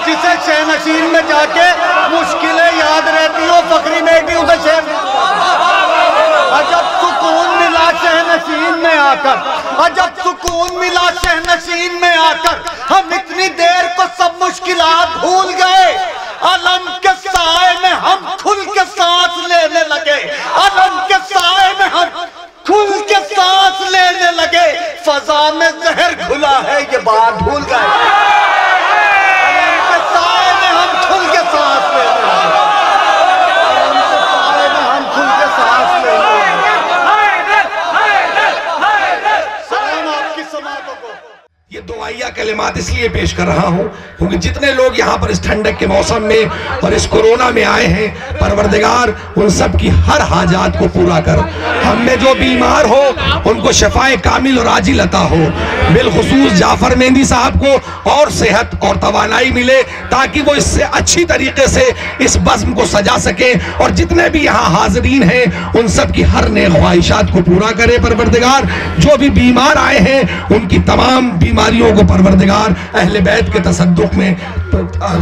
जिसे शहनशीन में जाके मुश्किलें याद रहती हो, फकरी बेटी उसे अजब सुकून मिला शहनशीन में आकर, अजब सुकून मिला शहनशीन में आकर, हम इतनी देर को सब मुश्किलात भूल गए। अलम के साए में हम खुल के सांस लेने लगे, अलम के साए में हम खुल के सांस लेने लगे, फजा में जहर घुला है ये बात भूल गए। अलम के साए में हम खुल के सांस लेने लगे, अलम के साए में हम खुल के सांस लेने लगे। सलाम आपकी समातों को। ये दुआइया कलिमात इसलिए पेश कर रहा हूँ क्योंकि जितने लोग यहाँ पर इस ठंडक के मौसम में और इस कोरोना में आए हैं, परवरदिगार उन सब की हर हाजात को पूरा कर। हम में जो बीमार हो उनको शफाए कामिल और आजिल अता हो। बिलखुसूस जाफर मेहंदी साहब को और सेहत और तवानाई मिले ताकि वो इससे अच्छी तरीके से इस बज़्म को सजा सके और जितने भी यहाँ हाज़रीन हैं उन सब की हर नेक ख्वाहिशात को पूरा करे। परवरदिगार जो भी बीमार आए हैं उनकी तमाम बीमारियों को परवरदिगार अहले बैत के तसद्दुक में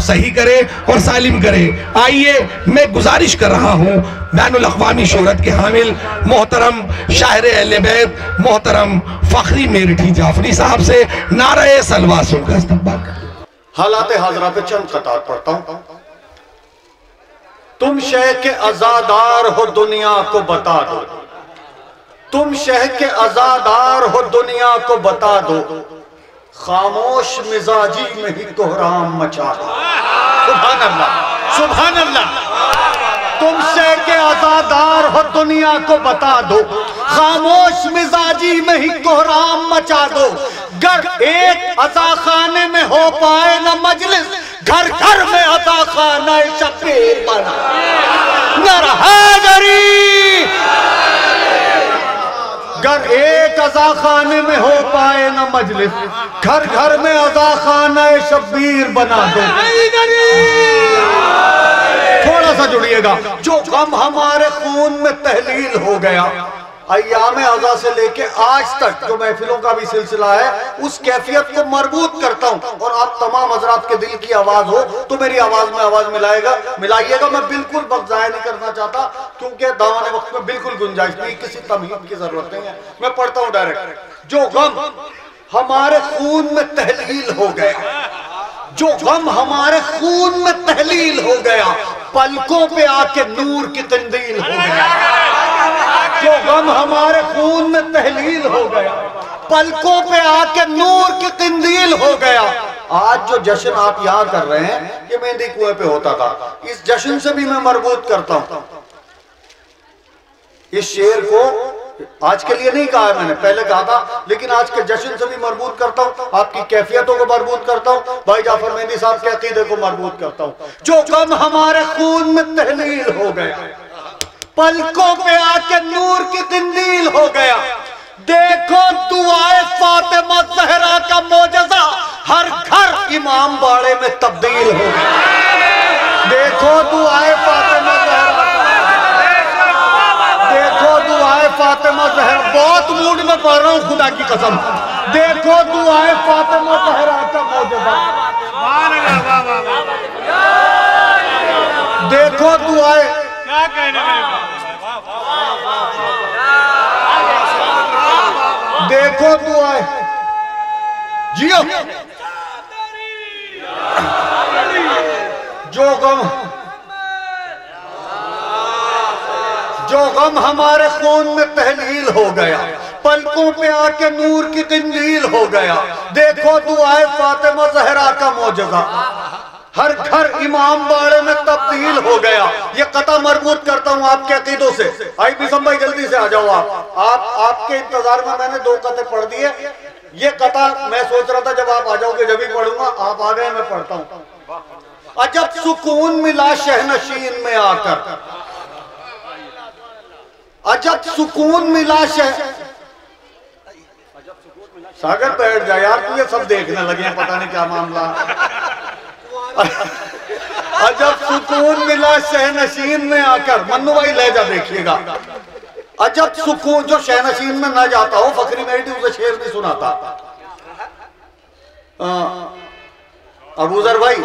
सही करे और सालिम करे। आइए मैं गुजारिश कर रहा हूँ बैनुल अक़वामी शोहरत के हामिल मोहतरम शायर अहले बैत मोहतरम फ़ख्री मेरठी जाफरी साहब से नारे सलवा सुनकर इस्तक़बाल कर। हालात हाज़रा पे चंद ख़तात पढ़ता हूँ। तुम शह के आज़ादार हो दुनिया को बता दो, तुम शह के आज़ादार हो दुनिया को बता दो, खामोश मिजाजी में ही कोहराम मचा दो। सुभान अल्लाह, सुभान अल्लाह। तुम शह के आज़ादार हो दुनिया को बता दो, खामोश मिजाजी में ही कोहराम मचा दो। गर एक अज़ा खाने में हो पाए न मजलिस, घर घर में अज़ा खाना शबीर बना। नर हाज़री गर एक अज़ा खाने में हो पाए न मजलिस, घर घर में अज़ा खाना शबीर बना दो। थोड़ा सा जुड़िएगा। जो गम हमारे खून में तहलील हो गया, अय्याम अज़ा से लेके आज तक जो महफिलों का भी सिलसिला है उस कैफियत को मरबूत करता हूँ। और आप तमाम हजरात के दिल की आवाज हो तो मेरी आवाज में आवाज मिलाइएगा। मैं बिल्कुल वक्त ज़ाया नहीं करना चाहता क्योंकि दावाने वक्त में बिल्कुल गुंजाइश नहीं, किसी तमहीद की जरूरत नहीं है। मैं पढ़ता हूँ डायरेक्ट। जो गम हमारे खून में तहलील हो गया, जो गम हमारे खून में तहलील हो गया, पलकों पे आके नूर की कंदील हो गया। जो गम हमारे खून में तहलील हो गया, पलकों पे आके नूर की कंदील हो गया। आज जो जश्न आप यहाँ कर रहे हैं ये मेहंदी कुएं पे होता था। इस जश्न से भी मैं मरबूत करता हूँ। इस शेर को आज के लिए नहीं कहा है मैंने, पहले कहा था, लेकिन आज के जश्न से भी मरबूत करता हूँ। आपकी कैफियतों को मरबूत करता हूँ, भाई जाफर मेहंदी साहब के अकीदे को मरबूत करता हूँ। जो गम हमारे खून में तहलील हो गया, पलकों पे आके नूर की कंदील हो गया। देखो दुआए फातिमा ज़हरा का मोजज़ा, हर घर इमाम बाड़े में तब्दील हो गया। देखो दुआए फातिमा ज़हरा, देखो दुआए फातिमा ज़हरा, बहुत मूड में पढ़ रहा हूँ खुदा की कसम। देखो दुआए फातिमा ज़हरा का मोजज़ा, देखो दुआए, क्या कहने, देखो दुआए जियो। जो गम हमारे खून में तहलील हो गया, पलकों पे आके नूर की कंदील हो गया। देखो दुआए फातिमा ज़हरा का मोजज़ा, हर घर इमाम बाड़े में तब्दील हो गया। ये कता मरबूत करता हूँ आपके अकीदों से। आई बिसम भाई जल्दी से आ जाओ। आप आपके इंतजार में मैंने 2 कते पढ़ दिए। ये कता मैं सोच रहा था जब आप आ जाओगे जब ही पढ़ूंगा, आप आ गए, मैं पढ़ता हूँ। अजब सुकून मिला शहनशीन में आकर, अजब सुकून मिला सागर बैठ जा यार, तू ये सब देखने लगे हैं, पता नहीं क्या मामला। अजब सुकून मिला शहनशीन में आकर, मन्नू भाई लहजा देखिएगा। अजब सुकून, जो शहनशीन में ना जाता हो, फकरी मेरठी उसे शेर नहीं सुनाता। अबूजर भाई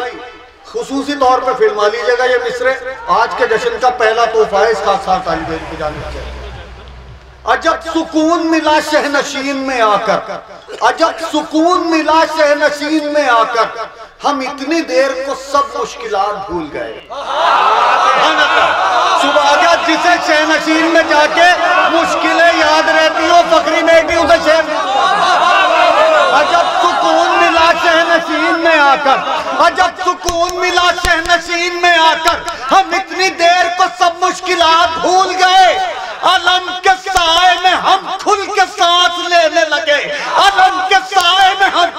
खुसूसी तौर पे फिल्मा लीजिएगा ये मिसरे। आज के जश्न का पहला तोहफा है इस खास साल तालिब इल्म की जानिब से। अजब सुकून मिला शहनशीन में आकर, अजब सुकून मिला शहनशीन में आकर, हम इतनी देर को सब मुश्किलात भूल गए। सुबह जिसे शहनशीन में जाके मुश्किलें याद रहती हो, फकरी बेटी उसे शहन। अजब सुकून मिला शहनशीन में आकर, अजब सुकून मिला शहनशीन में आकर, हम इतनी देर को सब मुश्किलात भूल गए। अलम के साए में हम खुल के सांस लेने लगे, अलम के साए में हम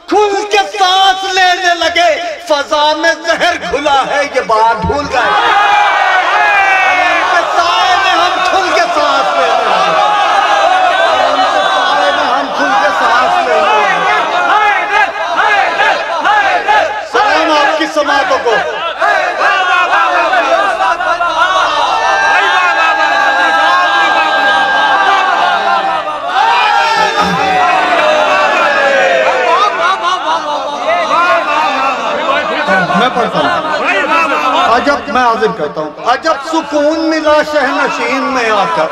खुल के सांस लेने लगे। फजा में जहर घुला है ये बात भूल गए। अलम के साए में हम खुल के सांस लेने लगे, अलम के साए में हम खुल के सांस लेने लगे। सलाम आपकी समातों को। मैं पढ़ता हूँ, अजब मैं हाजिर करता हूँ। अजब सुकून मिला शहनशीन में आकर,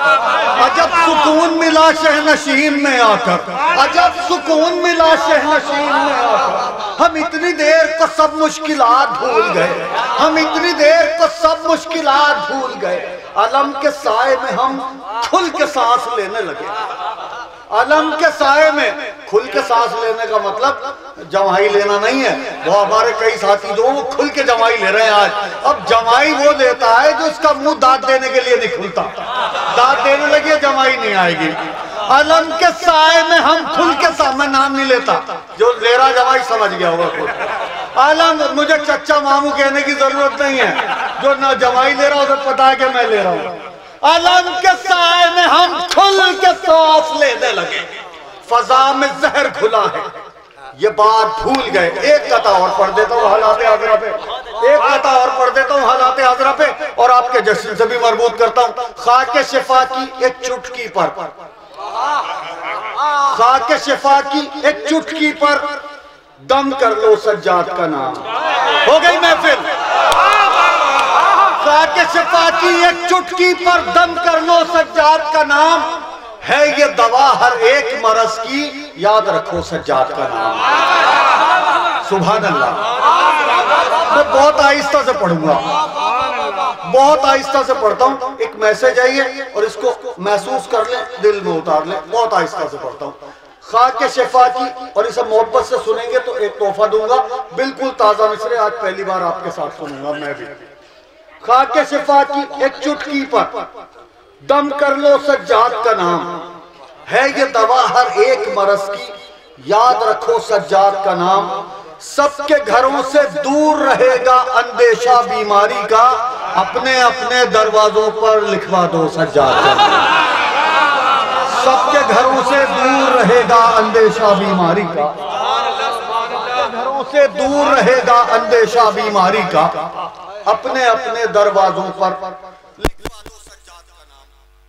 अजब सुकून मिला शहनशीन में आकर, अजब सुकून मिला शहनशीन में आकर, हम इतनी देर को सब मुश्किलात भूल गए, हम इतनी देर को सब मुश्किलात भूल गए। अलम के साए में हम खुल के सांस लेने लगे। अलम के साए में खुल के सांस लेने का मतलब जमाई लेना नहीं है। वो हमारे कई साथी जो वो खुल के जमाई ले रहे हैं आज। अब जमाई वो लेता है जो उसका मुंह दांत देने के लिए नहीं खुलता, दांत देने लगे जमाई नहीं आएगी। अलम के साए में हम खुल के मैं नाम नहीं लेता, जो ले रहा जमाई समझ गया होगा खुद। अलम मुझे चच्चा मामू कहने की जरूरत नहीं है, जो न जमाई ले रहा उसे पता है कि मैं ले रहा हूँ। अलम के साए में हम खुल के सांस लेने लगे, फजा में जहर घुला है ये बात भूल गए। एक कथा और पढ़ देता हूँ हालात हाजरा पे, एक कथा और पढ़ देता हूँ हालात हाजरा पे और आपके जश्न से भी मरबूत करता हूँ। खाके शिफा की एक चुटकी पर, खाके शिफा की एक चुटकी पर दम कर लो सज्जाद का नाम। हो गई महफिल। खाके शिफा की एक चुटकी पर दम कर लो सज्जाद का नाम, है ये दवा हर एक मरज की, याद रखो सज्जाद का नाम। सुभान अल्लाह। मैं बहुत आहिस्ता से पढ़ूंगा, बहुत आहिस्ता से पढ़ता हूँ। एक मैसेज आई है और इसको महसूस कर ले, दिल में उतार ले। बहुत आहिस्ता से पढ़ता हूँ। खाके शिफा की, और इसे मोहब्बत से सुनेंगे तो एक तोहफा दूंगा, बिल्कुल ताजा मिसरे। आज पहली बार आपके साथ सुनूंगा मैं भी। खाके शिफा की एक चुटकी पर दम कर लो सज्जाद का नाम, है ये दवा हर एक मरज की, याद रखो सज्जाद का नाम। सबके घरों से दूर रहेगा अंदेशा बीमारी का, अपने अपने दरवाजों पर लिखवा दो सज्जाद का नाम। सबके घरों से दूर रहेगा अंदेशा बीमारी का, घरों से दूर रहेगा अंदेशा बीमारी का, अपने अपने दरवाजों पर लिखवा दो सज्जाद का नाम।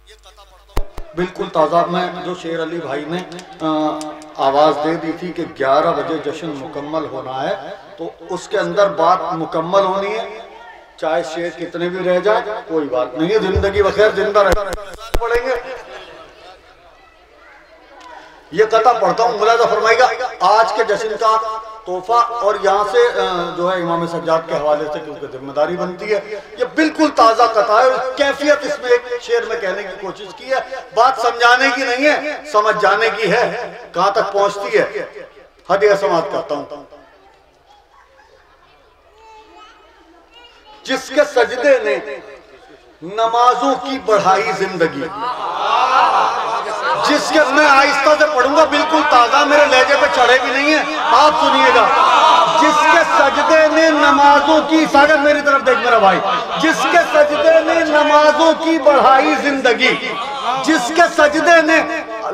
ये कथा पढ़ता हूं बिल्कुल ताज़ा। मैं जो शेर अली भाई ने आवाज़ दे दी थी कि 11 बजे जश्न मुकम्मल होना है, तो उसके अंदर बात मुकम्मल होनी है। चाहे शेर कितने भी रह जाए कोई बात नहीं है, जिंदगी बखैर जिंदा रह पड़ेंगे। ये कथा पढ़ता हूँ, मुलाजा फरमाएगा। आज के जश्न का तोहफा और यहाँ से जो है इमाम सज्जाद के हवाले से, क्योंकि जिम्मेदारी बनती है। ये बिल्कुल ताज़ा कथा है। कैफियत इसमें एक शेर में कहने की कोशिश की है। बात समझाने की नहीं है, समझ जाने की है, कहाँ तक पहुँचती है। हदिया समाप्त करता हूँ। जिसके सजदे ने नमाजों की बढ़ाई जिंदगी, जिसके, मैं आहिस्ता से पढ़ूंगा, बिल्कुल ताजा, मेरे लहजे पे चढ़े भी नहीं है, आप सुनिएगा। जिसके सजदे ने नमाजों की, सागर मेरी तरफ देख मेरा भाई, जिसके सजदे ने नमाजों की बढ़ाई जिंदगी, जिसके सजदे ने,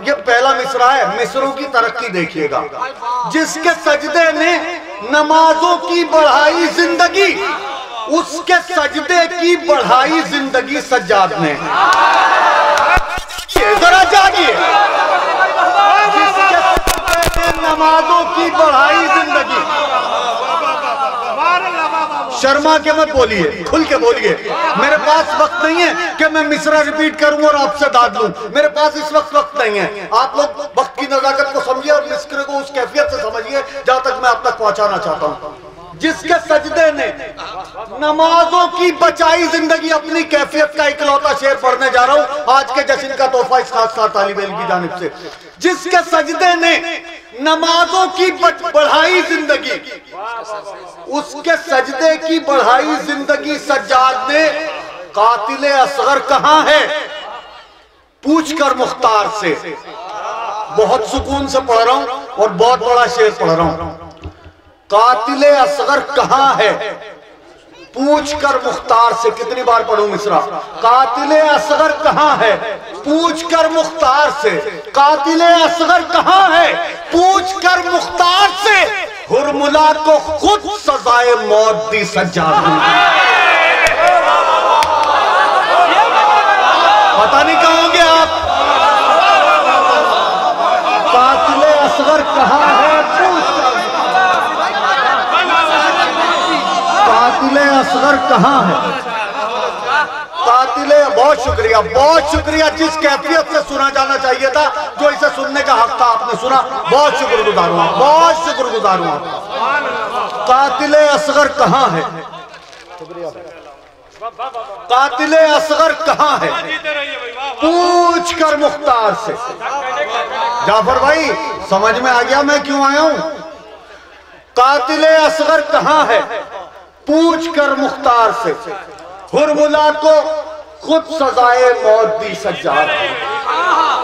ये पहला मिसरा है, मिसरों की तरक्की देखिएगा। जिसके सजदे ने नमाजों की बढ़ाई जिंदगी, उसके सजदे की बढ़ाई जिंदगी सज्जाद ने। जरा जागिए। जिसके सजदे ने नमाजों की बढ़ाई जिंदगी, शर्मा के मत बोलिए, खुल के बोलिए। मेरे पास वक्त नहीं है कि मैं मिसरा रिपीट करूं और आपसे दाद लूं, मेरे पास इस वक्त नहीं है। आप लोग वक्त की नजाकत को समझिए और मिसरे को उस कैफियत से समझिए जहां तक मैं आप तक पहुंचाना चाहता हूं। जिसके सजदे ने नमाजों की बचाई जिंदगी, अपनी कैफियत का इकलौता शेर पढ़ने जा रहा हूं आज के जश्न का तोहफा इस खास तालिब इल्म की जानिब से। जिसके सजदे ने नमाजों की बढ़ाई जिंदगी, उसके सजदे की बढ़ाई जिंदगी सज्जाद ने कातिल असगर कहां है पूछ कर मुख्तार से। बहुत सुकून से पढ़ रहा हूं और बहुत बड़ा शेर पढ़ रहा हूं। कातिल असगर कहां है पूछ कर मुख्तार से। कितनी बार पढ़ूं मिसरा? कातिल असगर कहां है पूछ कर मुख्तार से। कातिल असगर कहां है पूछ कर मुख्तार से। हुरमुला को खुद सजाए मौत दी सज्जाद ने। पता नहीं कहोगे आप। कातिल असगर कहां है पूछ कर, कातिल असगर कहां है? कातिल, बहुत शुक्रिया। जिस कैफियत से सुना जाना चाहिए था, जो इसे सुनने का हक था, आपने सुना। बहुत शुक्रगुजार हूं, बहुत शुक्रगुजार हूं। कातिल असगर कहां है? कातिल असगर कहां है पूछ कर मुख्तार से। जाफर भाई समझ में आ गया मैं क्यों आया हूं? कातिल असगर कहां है पूछ कर मुख्तार से। हुरमुला को खुद सजाए मौत दी सज्जाद ने।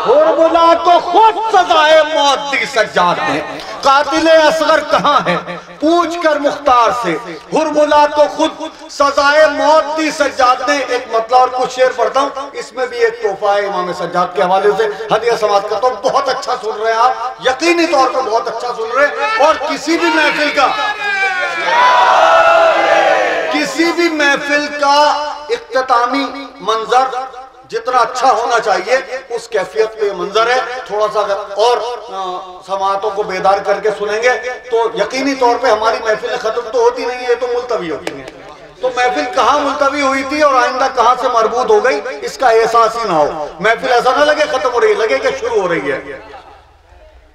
हुरमुला को खुद सजाए मौत दी सज्जाद ने। कातिल असगर कहां है पूछ कर मुख्तार से। हुरमुला को खुद सजाए मौत दी सज्जाद ने। एक मतलब और कुछ शेर पढ़ता हूं, इसमें भी एक तोहफा है इमाम सज्जाद के हवाले से हदिया समाज करता हूं। बहुत अच्छा सुन रहे हैं आप, यकीनी तौर पर बहुत अच्छा सुन रहे हैं। और किसी भी महफिल का इख्तितामी मंजर जितना अच्छा होना चाहिए, उस कैफियत पे मंजर है। थोड़ा सा अगर और समातों को बेदार करके सुनेंगे तो यकीनी तौर पे हमारी महफिल खत्म तो होती नहीं है, तो मुलतवी होती है। तो महफिल कहाँ मुलतवी हुई थी और आइंदा कहाँ से मरबूत हो गई, इसका एहसास ही ना हो। महफिल ऐसा ना लगे खत्म हो रही है, लगे कि शुरू हो रही है।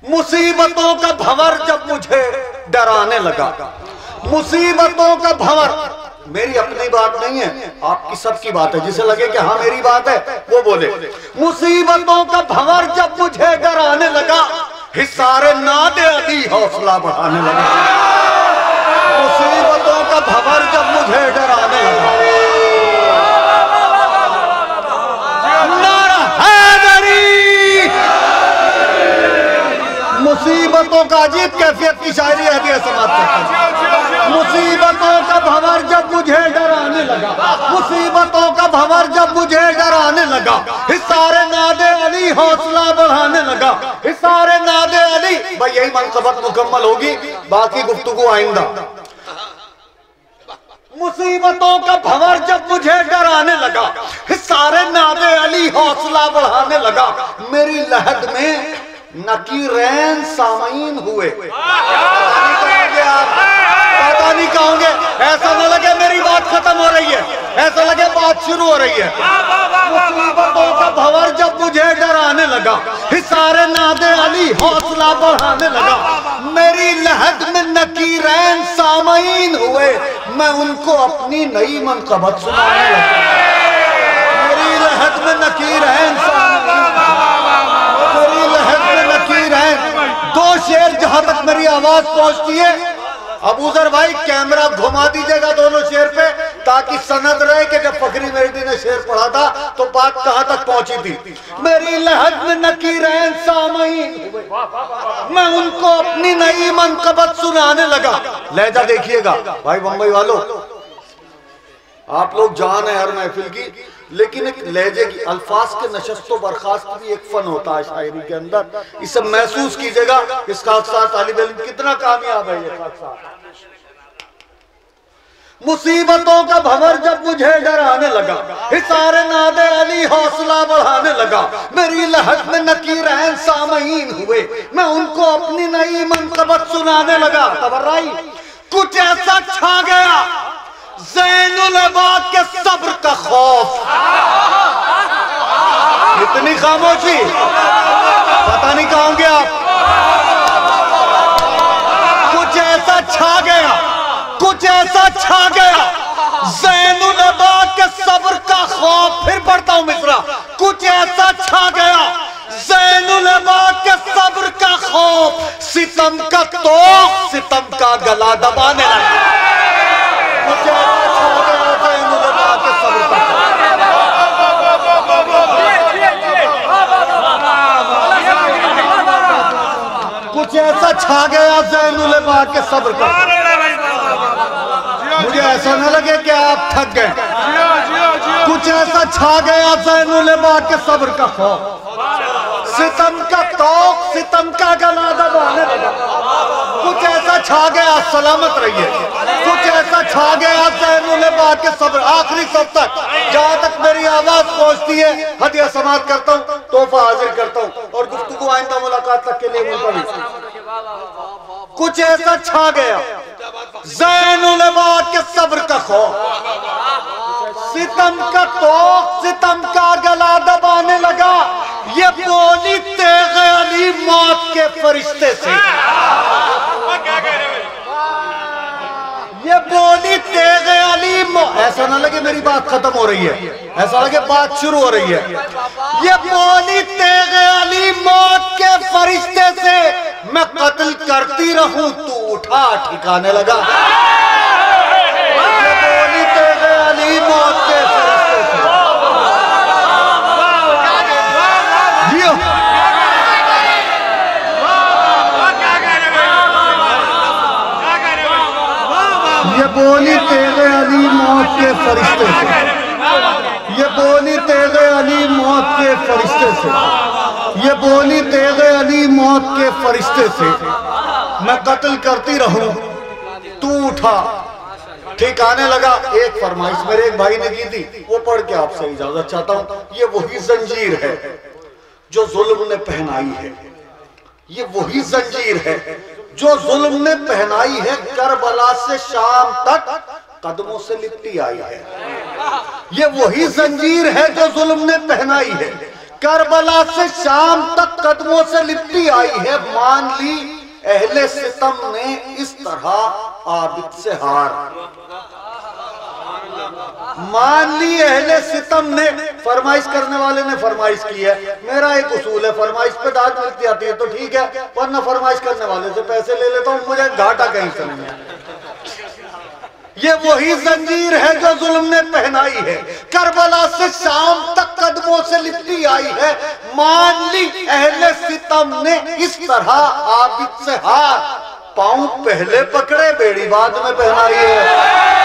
मुसीबतों का भंवर जब मुझे डराने लगा। मुसीबतों का भंवर मेरी अपनी बात नहीं है, आपकी सबकी बात है। जिसे लगे कि हाँ मेरी बात है वो बोले। मुसीबतों का भंवर जब मुझे डराने लगा, हिसारे नादे अली हौसला बढ़ाने लगा। मुसीबतों का भंवर जब मुझे डराने लगा, नारा हैदरी। मुसीबतों का अजीब कैफियत की शायरी है समाप्त। मुसीबतों का भंवर जब मुझे डराने लगा, मुसीबतों का भंवर जब मुझे डराने लगा, हिसारे नादे अली हौसला बढ़ाने लगा। हिसारे नादे अली, भाई यही मनकबत मुकम्मल होगी, बाकी गुफ्तगू आइंदा। मुसीबतों का भंवर जब मुझे डराने लगा, हिसारे नादे अली हौसला बढ़ाने लगा। मेरी लहद में नकीरैन सामीन हुए। पता नहीं कहोगे, ऐसा न लगे मेरी बात खत्म हो रही है, ऐसा लगे बात शुरू हो रही है। मुसीबतों का भंवर जब मुझे डराने लगा, हिसारे नादे अली हौसला बढ़ाने लगा। मेरी लहद में नकीरैन सामीन हुए, मैं उनको अपनी नई मनकबत सुनाने लगा। मेरी लहद में नकीरैन सामीन, मेरी लहद में नकीरैन। दो शेर जहां तक मेरी आवाज पहुंचती है, अबूजर भाई कैमरा घुमा दीजिएगा दोनों शेर पे, ताकि सनद रहे कि जब फकरी मेहदी ने शेर पढ़ा था तो बात कहां तक पहुंची थी। मेरी लहद में नकीरैन सामीन, मैं उनको अपनी नई मनकबत सुनाने लगा। लहजा देखिएगा भाई बम्बई वालों, आप लोग जान है हर महफिल की, लेकिन एक लहजे की अल्फाज के नशस्तो बर्खास्त भी एक फन होता है शायरी के अंदर। इसे महसूस कीजिएगा। इस खासा तालिब इल्म कितना कामयाब है ये खासा। मुसीबतों का भंवर जब मुझे डराने लगा, हिसारे नादे अली हौसला बढ़ाने लगा। मेरी लहद में नकीरैन सामीन हुए, मैं उनको अपनी नई मनकबत सुनाने लगा। तबर्राई कुछ ऐसा छा गया ज़ैनुल अबाद के सब्र का खौफ। इतनी खामोशी, पता नहीं कहाँ होंगे आप। कुछ ऐसा छा गया, कुछ ऐसा छा गया, ज़ैनुल अबाद के सब्र का खौफ। फिर पढ़ता हूं मिसरा, कुछ ऐसा छा गया ज़ैनुल अबाद के सब्र का खौफ, सितम का तोख सितम का गला दबाने लगा। कुछ ऐसा छा गया ज़ैनुल अबाद के सब्र का खौफ। कुछ ऐसा छा गया ज़ैनुल अबाद के सब्र का। मुझे ऐसा न लगे कि आप थक गए। कुछ ऐसा छा गया ज़ैनुल अबाद के सब्र का खौफ, सितम का तौक सितम का गला दबाने लगा। कुछ ऐसा छा गया, सलामत रहिए, कुछ ऐसा छा गया ज़ैनुल अबाद के सब्र। आखिरी सब तक, जहां तक मेरी आवाज पहुंचती है, हदिया समाप्त करता हूं, तोहफा हाजिर करता हूं और गुफ्तगू आइंदा मुलाकात तक के लिए मुलतवी। कुछ ऐसा छा गया ज़ैनुल अबाद के सब्र का खौफ, सितम का तोक सितम का गला दबाने लगा। ये बोली तेग़ अली मौत के फरिश्ते से, ये बोली तेग़ अली। ऐसा ना लगे मेरी बात खत्म हो रही है, ऐसा लगे बात शुरू हो रही है। ये बोली तेग़ अली मौत के फरिश्ते से, मैं कत्ल करती रहूं तू उठा ठिकाने लगा। ये बोली तेग़ अली मौत के फरिश्ते से। ये बोली तेग़ अली मौत के फरिश्ते से, ये बोली तेग़ अली मौत के फरिश्ते से, ये बोली तेग़ अली मौत के फरिश्ते से, मैं कत्ल करती रहूं तू उठा ठिकाने लगा। एक फरमाइश मेरे एक भाई ने की थी, वो पढ़ के आपसे इजाजत चाहता हूं। ये वही जंजीर है जो जुल्म ने पहनाई है, ये वही जंजीर है जो जुल्म ने पहनाई है, करबला से शाम तक कदमों से लिपटी आई है। ये वही जंजीर है जो जुल्म ने पहनाई है, करबला से शाम तक कदमों से लिपटी आई है। मान ली अहले सितम ने इस तरह आबिद से हार, मान ली अहले सितम ने। फरमाइश करने वाले ने फरमाइश की है, मेरा एक उसूल है, फरमाइश पे दाद मिलती आती है तो ठीक है, वरना फरमाइश करने वाले से पैसे ले लेता हूं, मुझे घाटा कहीं से नहीं है। ये वही जंजीर है जो जुल्म ने पहनाई है, करबला से शाम तक कदमों से लिपटी आई है। मान ली अहले सितम ने इस तरह आबिद से हार, पांव पहले पकड़े बेड़ी बाद में पहनाई है।